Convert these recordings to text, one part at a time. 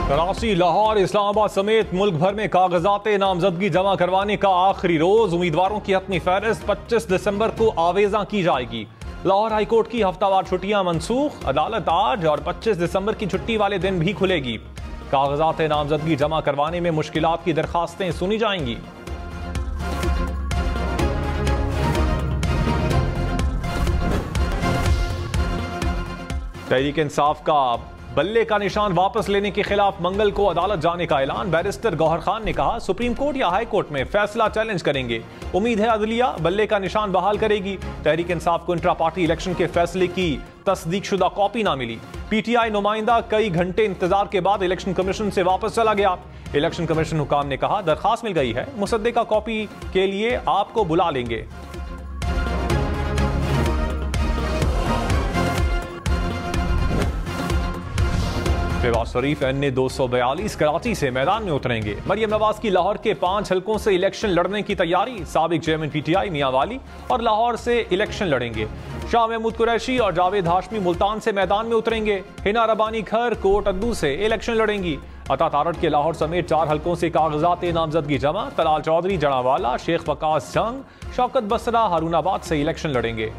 कराची, लाहौर, इस्लामाबाद समेत मुल्क भर में कागजात नामजदगी जमा करवाने का आखिरी रोज। उम्मीदवारों की हतमी फहरिस्त 25 दिसंबर को आवेजा की जाएगी। लाहौर हाईकोर्ट की हफ्तावार छुट्टियां मनसूख। अदालत आज और 25 दिसंबर की छुट्टी वाले दिन भी खुलेगी। कागजात नामजदगी जमा करवाने में मुश्किलात की दरखास्तें सुनी जाएंगी। तहरीक इंसाफ का बल्ले का निशान वापस लेने के खिलाफ मंगल को अदालत जाने का ऐलान। बैरिस्टर गौहर खान ने कहा, सुप्रीम कोर्ट या हाई कोर्ट में फैसला चैलेंज करेंगे। उम्मीद है अदलिया बल्ले का निशान बहाल करेगी। तहरीक इंसाफ को इंट्रा पार्टी इलेक्शन के फैसले की तस्दीक शुदा कॉपी ना मिली। पीटीआई नुमाइंदा कई घंटे इंतजार के बाद इलेक्शन कमीशन से वापस चला गया। इलेक्शन कमीशन हुकाम ने कहा, दरखास्त मिल गई है, मुसद्दिका कॉपी के लिए आपको बुला लेंगे। शहबाज शरीफ NA 242 कराची से मैदान में उतरेंगे। मरियम नवाज की लाहौर के 5 हलकों से इलेक्शन लड़ने की तैयारी। साबिक चेयरमैन PTI मियां वाली और लाहौर से इलेक्शन लड़ेंगे। शाह महमूद कुरैशी और जावेद हाशमी मुल्तान से मैदान में उतरेंगे। हिना रबानी खर कोट अद्दू से इलेक्शन लड़ेंगी। अता तारड़ के लाहौर समेत 4 हलकों से कागजात नामजदगी जमा। तलाल चौधरी जड़ावाला, शेख वकास जंग, शौकत बसरा हारूनाबाद से इलेक्शन लड़ेंगे।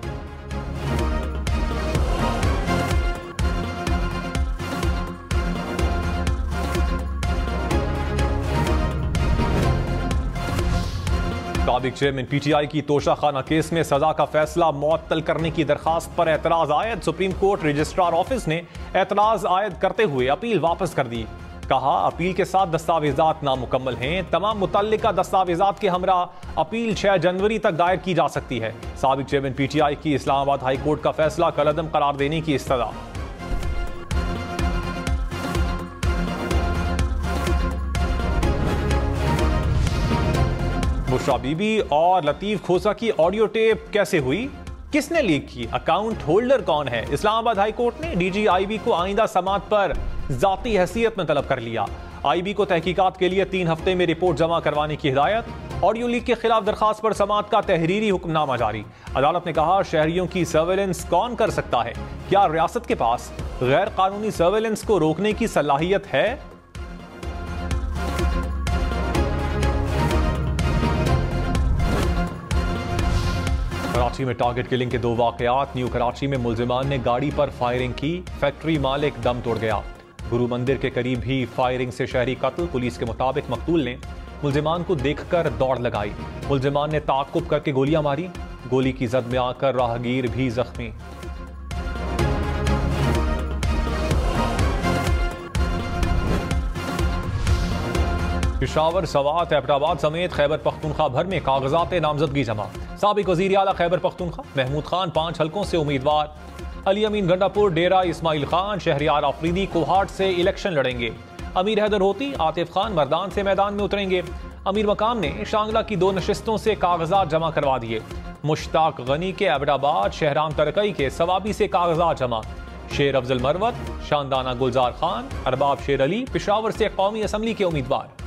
साबिक चेयरमैन PTI की तोशाखाना केस में सजा का फैसला मुअत्तल करने की दरखास्त पर एतराज आयद। सुप्रीम कोर्ट रजिस्ट्रार ऑफिस ने एतराज आयद करते हुए अपील वापस कर दी। कहा, अपील के साथ दस्तावेजात नामुकम्मल हैं। तमाम मुतल्लिका दस्तावेजात के हमरा अपील 6 जनवरी तक दायर की जा सकती है। साबिक चेयरमैन PTI की इस्लामाबाद हाई कोर्ट का फैसला कलअदम करार देने की इस्तदा। बुशरा बीबी और लतीफ खोसा की ऑडियो टेप कैसे हुई, किसने लीक की, अकाउंट होल्डर कौन है? इस्लामाबाद हाई कोर्ट ने DG IB को आइंदा समात पर जाती हैसियत में तलब कर लिया। IB को तहकीकात के लिए 3 हफ्ते में रिपोर्ट जमा करवाने की हिदायत। ऑडियो लीक के खिलाफ दरखास्त पर समात का तहरीरी हुक्मनामा जारी। अदालत ने कहा, शहरियों की सर्वेलेंस कौन कर सकता है? क्या रियासत के पास गैर कानूनी सर्वेलेंस को रोकने की सलाहियत है? कराची में टारगेट किलिंग के 2 वाकयात। न्यू कराची में मुल्जिमान ने गाड़ी पर फायरिंग की, फैक्ट्री मालिक दम तोड़ गया। गुरु मंदिर के करीब ही फायरिंग से शहरी कत्ल। पुलिस के मुताबिक मकतूल ने मुल्जिमान को देखकर दौड़ लगाई। मुल्जिमान ने ताक़ुब करके गोलियां मारी। गोली की जद में आकर राहगीर भी जख्मी। पेशावर, सवात, एबटाबाद समेत खैबर पख्तूनख्वा भर में कागजात नामजदगी जमा। साबिक वज़ीर आला खैबर पख्तूनख्वा महमूद खान 5 हलकों से उम्मीदवार। अली अमीन गंडापुर, डेरा इस्माइल खान, शहरियार आफरीदी, कोहाट से इलेक्शन लड़ेंगे। अमीर हैदर होती, आतिफ खान मर्दान से मैदान में उतरेंगे। अमीर मकाम ने शांगला की 2 नशिस्तों से कागजात जमा करवा दिए। मुश्ताक गनी के एबटाबाद, शहराम तरकई के सवाबी से कागजात जमा। शेर अफजल मरवत, शानदाना गुलजार खान, अरबाब शेर अली पेशावर से कौमी असम्बली के उम्मीदवार।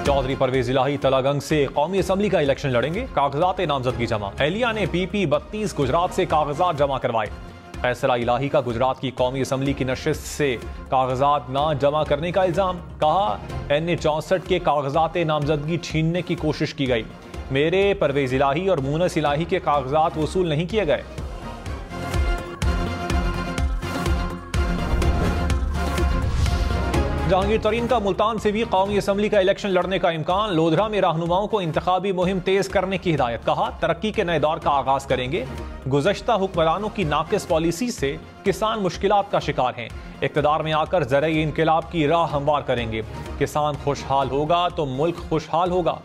चौधरी परवेज इलाही तलागंग से कौमी असम्बली का इलेक्शन लड़ेंगे। कागजात नामजदगी जमा। एहलिया ने PP 32 गुजरात से कागजात जमा करवाए। फैसला इलाही का गुजरात की कौमी असम्बली की नशिस्त से कागजात ना जमा करने का इल्जाम। कहा, NA 64 के कागजात नामजदगी छीनने की कोशिश की गई। मेरे, परवेज इलाही और मूनस इलाही के कागजात वसूल नहीं किए गए। जहांगीर तरीन का मुल्तान से भी कौमी असम्बली का इलेक्शन लड़ने का इम्कान। लोधरा में रहनुमाओं को इंतखाबी मुहिम तेज करने की हिदायत। कहा, तरक्की के नए दौर का आगाज करेंगे। गुज़श्ता हुक्मरानों की नाकिस पॉलिसी से किसान मुश्किलात का शिकार हैं। इक़्तिदार में आकर ज़रई इनकलाब की राह हमवार करेंगे। किसान खुशहाल होगा तो मुल्क खुशहाल होगा।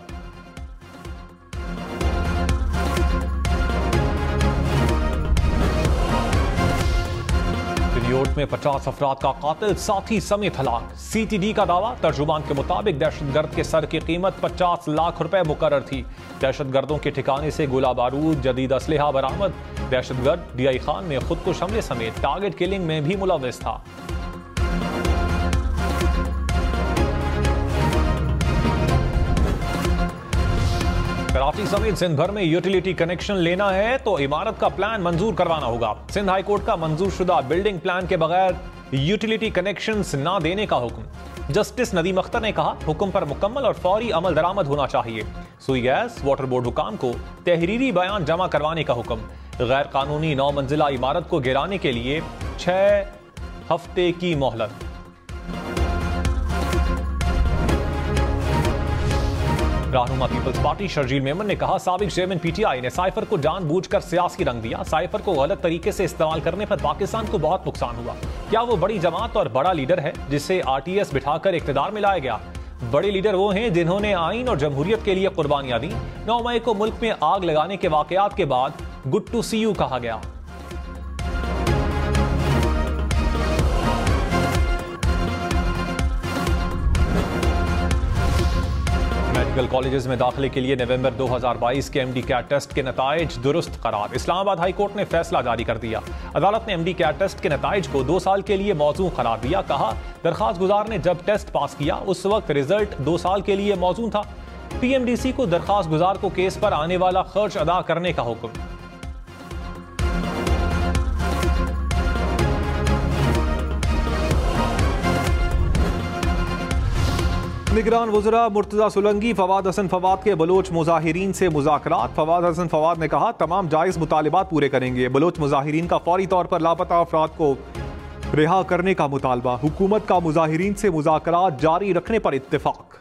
रियोट में 50 अफराद का कातिल साथी समेत हलाक। CTD का दावा। तर्जुमान के मुताबिक दहशतगर्द के सर की कीमत 50 लाख रुपए मुकर्रर थी। दहशतगर्दों के ठिकाने से गोला बारूद, जदीद असलहा बरामद। दहशतगर्द DI खान में खुदकुश हमले समेत टारगेट किलिंग में भी मुलव्विस था। कराची समेत सिंध भर में यूटिलिटी कनेक्शन लेना है तो इमारत का प्लान मंजूर करवाना होगा। सिंध हाई कोर्ट का मंजूर शुदा बिल्डिंग प्लान के बगैर यूटिलिटी कनेक्शंस ना देने का हुक्म। जस्टिस नदीम अख्तर ने कहा, हुक्म पर मुकम्मल और फौरी अमल दरामद होना चाहिए। सुई गैस वाटर बोर्ड हुकाम को तहरीरी बयान जमा करवाने का हुक्म। गैर कानूनी 9 मंजिला इमारत को गिराने के लिए 6 हफ्ते की मोहलत। रहनुमा पीपल्स पार्टी शर्जील मेमन ने कहा, साबिक चेयरमैन पीटीआई ने साइफर को जानबूझकर सियासी रंग दिया। साइफर को गलत तरीके से इस्तेमाल करने पर पाकिस्तान को बहुत नुकसान हुआ। क्या वो बड़ी जमात और बड़ा लीडर है जिसे आरटीएस बिठाकर इख्तिदार में लाया गया? बड़े लीडर वो हैं जिन्होंने आइन और जमहूरियत के लिए कुर्बानियां दी। 9 मई को मुल्क में आग लगाने के वाकयात के बाद गुड टू सी यू कहा गया। मेडिकल कॉलेजेस में दाखिले के लिए नवंबर 2022 के एमडी कैट टेस्ट के नताइज दुरुस्त करार। इस्लामाबाद हाई कोर्ट ने फैसला जारी कर दिया। अदालत ने एमडी कैट टेस्ट के नताइज को 2 साल के लिए मौजूद करार दिया। कहा, दरखास्त गुजार ने जब टेस्ट पास किया उस वक्त रिजल्ट 2 साल के लिए मौजूद था। पीएमडीसी को दरखास्त गुजार को केस पर आने वाला खर्च अदा करने का हुक्म। निगरान वज़रा मुर्तज़ा सुलंगी फवाद हसन फवाद के बलोच मुजाहिरीन से मुज़ाकरात। फवाद हसन फवाद ने कहा, तमाम जायज़ मुतालिबात पूरे करेंगे। बलोच मुजाहिरीन का फौरी तौर पर लापता अफराद को रिहा करने का मुतालबा। हुकूमत का मुजाहिरीन से मुज़ाकरात जारी रखने पर इत्तेफाक।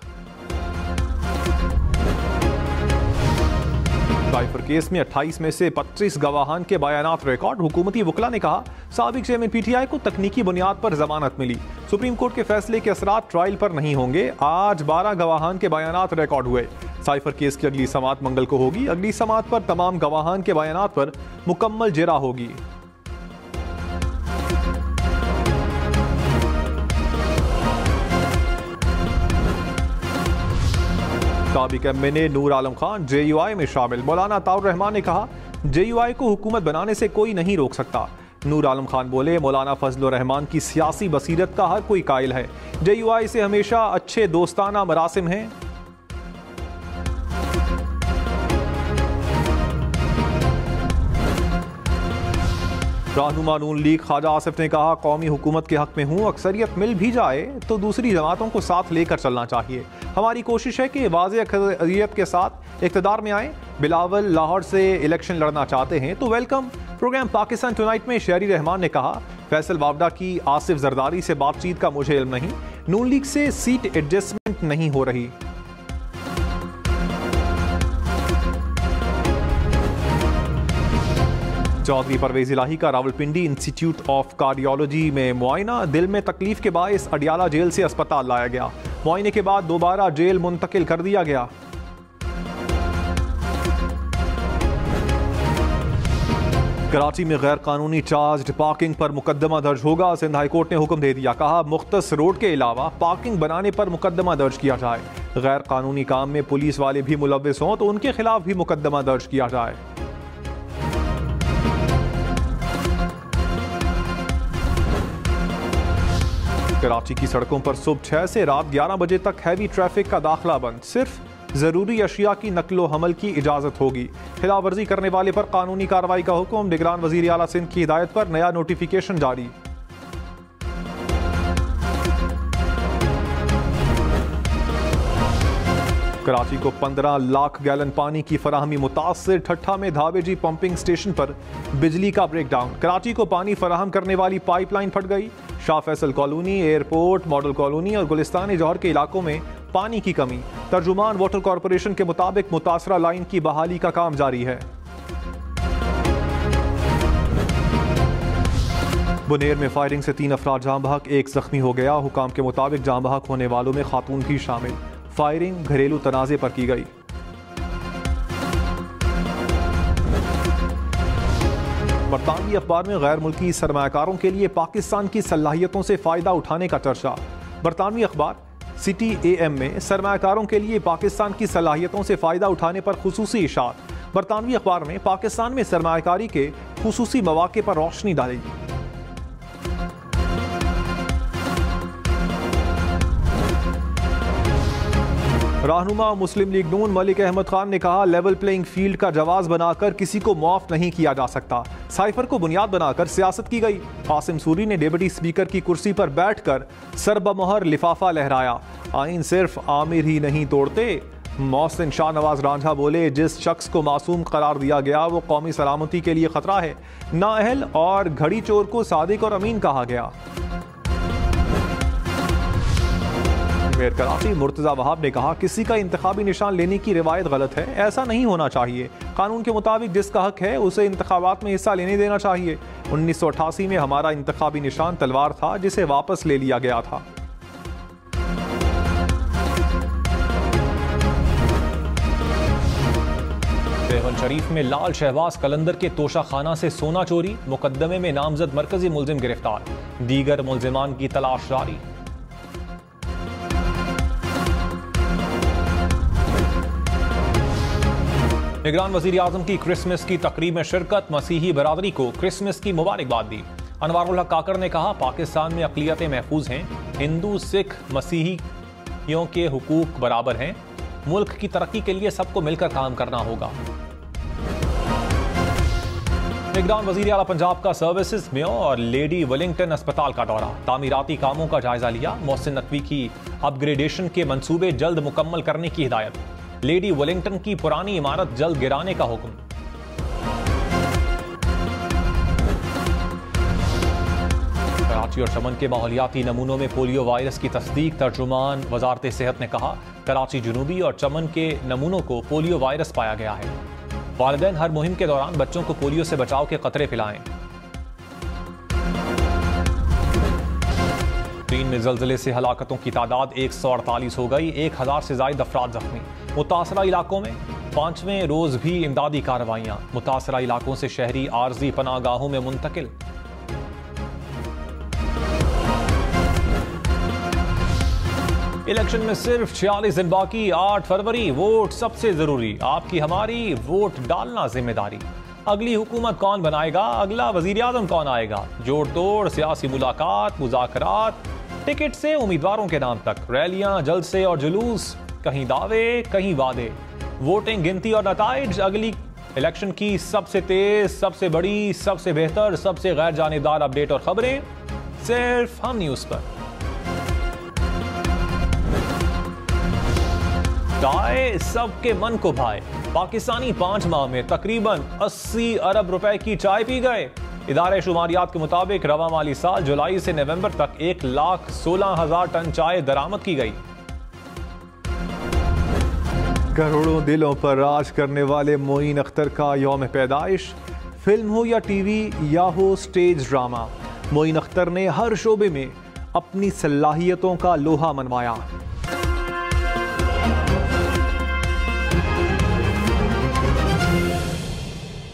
साइफर केस में 28 में से 25 गवाहान के बयानात रिकॉर्ड। हुकूमती वकला ने कहा, साबिक चेयरमैन पीटीआई को तकनीकी बुनियाद पर जमानत मिली। सुप्रीम कोर्ट के फैसले के असरात ट्रायल पर नहीं होंगे। आज 12 गवाहान के बयानात रिकॉर्ड हुए। साइफर केस की अगली समाअत मंगल को होगी। अगली समाअत पर तमाम गवाहान के बयानात पर मुकम्मल जिरा होगी। साबिक एमएनए नूर आलम खान जेयूआई में शामिल। मौलाना ताउर रहमान ने कहा, जेयूआई को हुकूमत बनाने से कोई नहीं रोक सकता। नूर आलम खान बोले, मौलाना फजल रहमान की सियासी बसीरत का हर कोई कायल है। जेयूआई से हमेशा अच्छे दोस्ताना मरासिम हैं। रहनुमा नून लीग ख्वाजा आसिफ ने कहा, कौमी हुकूमत के हक में हूँ। अक्सरियत मिल भी जाए तो दूसरी जमातों को साथ लेकर चलना चाहिए। हमारी कोशिश है कि वाज़ेह अक्सरियत के साथ इक़्तिदार में आए। बिलावल लाहौर से इलेक्शन लड़ना चाहते हैं तो वेलकम। प्रोग्राम पाकिस्तान टुनाइट में शहरी रहमान ने कहा, फैसल वावडा की आसिफ जरदारी से बातचीत का मुझे इल्म नहीं। नून लीग से सीट एडजस्टमेंट नहीं हो रही। चौधरी परवेज इलाही का रावलपिंडी इंस्टीट्यूट ऑफ कार्डियोलॉजी में मुआयना। दिल में तकलीफ के बायस अडियाला जेल से अस्पताल लाया गया। मुआयने के बाद दोबारा जेल मुंतकिल कर दिया गया। कराची में गैर कानूनी चार्ज पार्किंग पर मुकदमा दर्ज होगा। सिंध हाई कोर्ट ने हुक्म दे दिया। कहा, मुख्तस रोड के अलावा पार्किंग बनाने पर मुकदमा दर्ज किया जाए। गैर कानूनी काम में पुलिस वाले भी मुलव्विस हों तो उनके खिलाफ भी मुकदमा दर्ज किया जाए। कराची की सड़कों पर सुबह 6 से रात 11 बजे तक हैवी ट्रैफिक का दाखिला बंद। सिर्फ जरूरी अशिया की नकलो हमल की इजाजत होगी। खिलाफ वर्जी करने वाले पर कानूनी कार्रवाई का हुक्म। निगरान वजीर आला सिंध की हिदायत पर नया नोटिफिकेशन जारी। कराची को 15 लाख गैलन पानी की फराहमी मुतासिर। ठट्ठा में धावेजी पंपिंग स्टेशन पर बिजली का ब्रेकडाउन। कराची को पानी फराहम करने वाली पाइपलाइन फट गई। Shah Faisal colony, airport, model colony और गुलिस्तान जौहर के इलाकों में पानी की कमी। तर्जुमान वाटर कॉरपोरेशन के मुताबिक मुतासरा लाइन की बहाली का काम जारी है। बुनेर में फायरिंग से 3 अफराद जाँ बहक, 1 जख्मी हो गया। हुकाम के मुताबिक जाँ बहक होने वालों में खातून भी शामिल। फायरिंग घरेलू तनाज़े पर की गई। बरतानवी अखबार में गैर मुल्की सरमायाकारों के लिए पाकिस्तान की सलाहियतों से फ़ायदा उठाने का चर्चा। बरतानवी अखबार सिटी AM में सरमायाकारों के लिए पाकिस्तान की सलाहियतों से फ़ायदा उठाने पर खुसूसी इशार। बरतानवी अखबार में पाकिस्तान में सरमायाकारी के खुसूसी मौक़े पर रोशनी डाली। रहनुमा मुस्लिम लीग नून मलिक अहमद खान ने कहा, लेवल प्लेइंग फील्ड का जवाज बनाकर किसी को मुआफ नहीं किया जा सकता। साइफर को बुनियाद बनाकर सियासत की गई। कासिम सूरी ने डिप्टी स्पीकर की कुर्सी पर बैठकर सरबमोहर लिफाफा लहराया। आइन सिर्फ आमिर ही नहीं तोड़ते। मोहसिन शाहनवाज रांझा बोले, जिस शख्स को मासूम करार दिया गया वो कौमी सलामती के लिए खतरा है। नाअहल और घड़ी चोर को सादिक और अमीन कहा गया। मेयर कराची मुर्तजा वहाब ने कहा, किसी का इंतखाबी निशान लेने की रिवायत गलत है, ऐसा नहीं होना चाहिए। कानून के मुताबिक जिसका हक है उसे इंतखाबात में हिस्सा लेने देना चाहिए। 1988 में हमारा इंतखाबी निशान तलवार था, जिसे वापस ले लिया गया था। देवन शरीफ में लाल शहबाज कलंदर के तोशाखाना से सोना चोरी, मुकदमे में नामजद मरकजी मुलजिम गिरफ्तार, दीगर मुलजिमान की तलाश जारी। निगरान वजीर आजम की क्रिसमस की तकरीब में शिरकत, मसीही बरादरी को क्रिसमस की मुबारकबाद दी। अनवारुल हक काकर ने कहा, पाकिस्तान में अक़लियतें महफूज हैं, हिंदू सिख मसीहियों के हुकूक बराबर हैं, मुल्क की तरक्की के लिए सबको मिलकर काम करना होगा। निगरान वजीर आला पंजाब का सर्विसेज में और लेडी वेलिंगटन अस्पताल का दौरा, तामीराती कामों का जायजा लिया। मोहसिन नकवी की अपग्रेडेशन के मंसूबे जल्द मुकम्मल करने की हिदायत। लेडी वेलिंगटन की पुरानी इमारत जल्द गिराने का हुक्म। कराची और चमन के माहौलियाती नमूनों में पोलियो वायरस की तस्दीक। तर्जुमान वजारत सेहत ने कहा, कराची जुनूबी और चमन के नमूनों को पोलियो वायरस पाया गया है। वालिदैन हर मुहिम के दौरान बच्चों को पोलियो से बचाव के कतरे पिलाएं। चीन में जल्जले से हलाकतों की तादाद 148 हो गई, 1000 से ज्यादा अफराद जख्मी। मुतासरा इलाकों में 5वें रोज भी इमदादी कार्रवाइयां, मुतासरा इलाकों से शहरी आर्जी पनागाहों में मुंतकिल। इलेक्शन में सिर्फ 46 दिन बाकी, 8 फरवरी, वोट सबसे जरूरी। आपकी हमारी वोट डालना जिम्मेदारी। अगली हुकूमत कौन बनाएगा, अगला वजीर आजम कौन आएगा, जोड़ तोड़ सियासी मुलाकात, मुज़ाकरात, टिकट से उम्मीदवारों के नाम तक, रैलियां, जलसे और जुलूस, कहीं दावे कहीं वादे, वोटिंग, गिनती और नताइज। अगली इलेक्शन की सबसे तेज, सबसे बड़ी, सबसे बेहतर, सबसे गैर जानिबदार अपडेट और खबरें सिर्फ हम न्यूज पर। चाय सबके मन को भाए। पाकिस्तानी 5 माह में तकरीबन 80 अरब रुपए की चाय पी गए। इदारे शुमारियात के मुताबिक रवा माली साल जुलाई से नवंबर तक 1,16,000 टन चाय दरामद की गई। करोड़ों दिलों पर राज करने वाले मोइन अख्तर का यौम पैदाइश। फिल्म हो या टीवी या हो स्टेज ड्रामा, मोइन अख्तर ने हर शोबे में अपनी सलाहियतों का लोहा मनवाया।